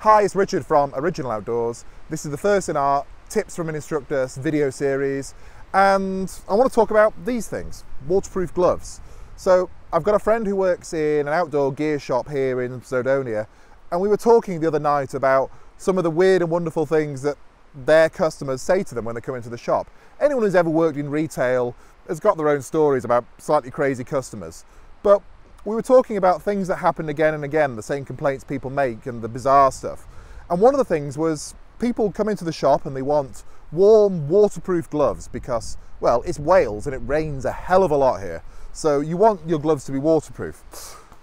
Hi, it's Richard from Original Outdoors. This is the first in our Tips from an Instructor video series, and I want to talk about these things, waterproof gloves. So I've got a friend who works in an outdoor gear shop here in Snowdonia, and we were talking the other night about some of the weird and wonderful things that their customers say to them when they come into the shop. Anyone who's ever worked in retail has got their own stories about slightly crazy customers, but we were talking about things that happen again and again, the same complaints people make and the bizarre stuff. And one of the things was people come into the shop and they want warm, waterproof gloves because, well, it's Wales and it rains a hell of a lot here. So you want your gloves to be waterproof.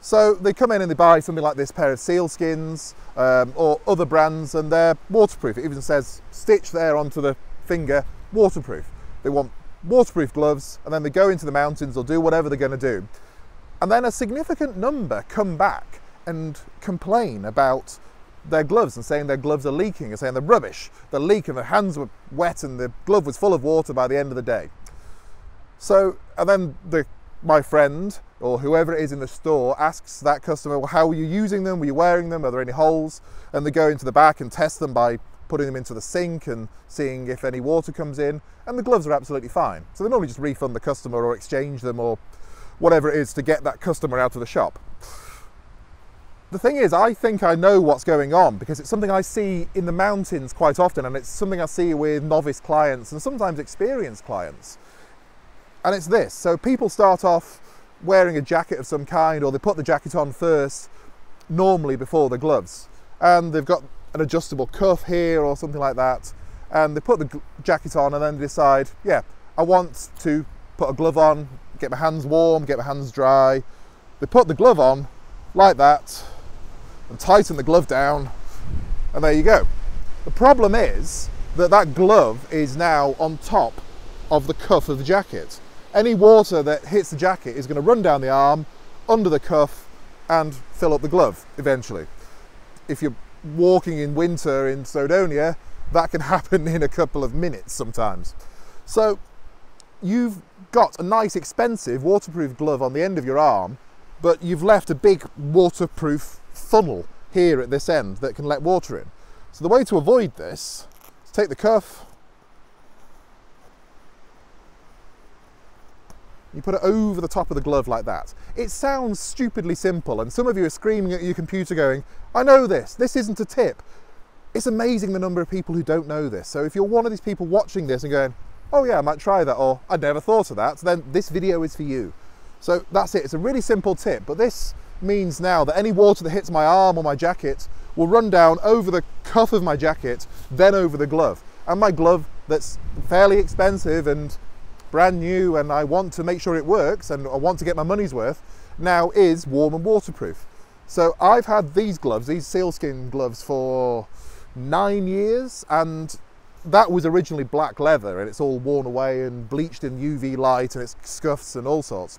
So they come in and they buy something like this pair of sealskins or other brands, and they're waterproof. It even says stitch there onto the finger, waterproof. They want waterproof gloves, and then they go into the mountains or do whatever they're going to do. And then a significant number come back and complain about their gloves and saying their gloves are leaking and saying they're rubbish, they're leaking, their hands were wet and the glove was full of water by the end of the day. So, and then my friend or whoever it is in the store asks that customer, well, how were you using them? Were you wearing them? Are there any holes? And they go into the back and test them by putting them into the sink and seeing if any water comes in, and the gloves are absolutely fine. So they normally just refund the customer or exchange them or whatever it is to get that customer out of the shop. The thing is, I think I know what's going on because it's something I see in the mountains quite often, and it's something I see with novice clients and sometimes experienced clients. And it's this: so people start off wearing a jacket of some kind, or they put the jacket on first, normally before the gloves, and they've got an adjustable cuff here or something like that, and they put the jacket on and then decide, yeah, I want to put a glove on, get my hands warm, get my hands dry. They put the glove on like that and tighten the glove down, and there you go. The problem is that that glove is now on top of the cuff of the jacket. Any water that hits the jacket is going to run down the arm, under the cuff, and fill up the glove eventually. If you're walking in winter in Snowdonia, that can happen in a couple of minutes sometimes. So you've got a nice expensive waterproof glove on the end of your arm, but you've left a big waterproof funnel here at this end that can let water in. So the way to avoid this is take the cuff, you put it over the top of the glove like that. It sounds stupidly simple, and some of you are screaming at your computer going, I know this isn't a tip. It's amazing the number of people who don't know this. So if you're one of these people watching this and going, oh yeah, I might try that, or I'd never thought of that, then this video is for you. So that's it. It's a really simple tip, but this means now that any water that hits my arm or my jacket will run down over the cuff of my jacket, then over the glove. And my glove, that's fairly expensive and brand new, and I want to make sure it works and I want to get my money's worth, now is warm and waterproof. So I've had these gloves, these sealskin gloves, for 9 years, and that was originally black leather, and it's all worn away and bleached in UV light, and it's scuffs and all sorts.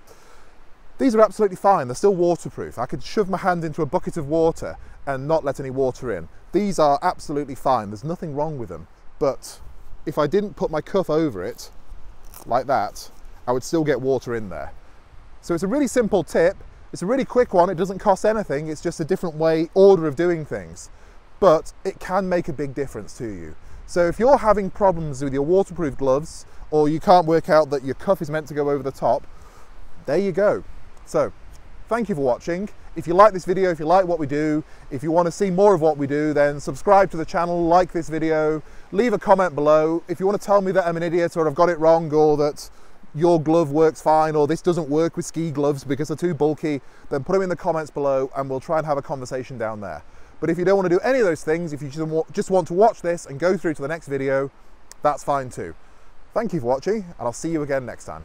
These are absolutely fine. They're still waterproof. I could shove my hand into a bucket of water and not let any water in. These are absolutely fine. There's nothing wrong with them. But if I didn't put my cuff over it like that, I would still get water in there. So it's a really simple tip. It's a really quick one. It doesn't cost anything. It's just a different order of doing things. But it can make a big difference to you. So if you're having problems with your waterproof gloves, or you can't work out that your cuff is meant to go over the top, there you go. So thank you for watching. If you like this video, if you like what we do, if you want to see more of what we do, then subscribe to the channel, like this video, leave a comment below. If you want to tell me that I'm an idiot or I've got it wrong, or that your glove works fine, or this doesn't work with ski gloves because they're too bulky, then put them in the comments below and we'll try and have a conversation down there. But if you don't want to do any of those things, if you just want to watch this and go through to the next video, that's fine too. Thank you for watching, and I'll see you again next time.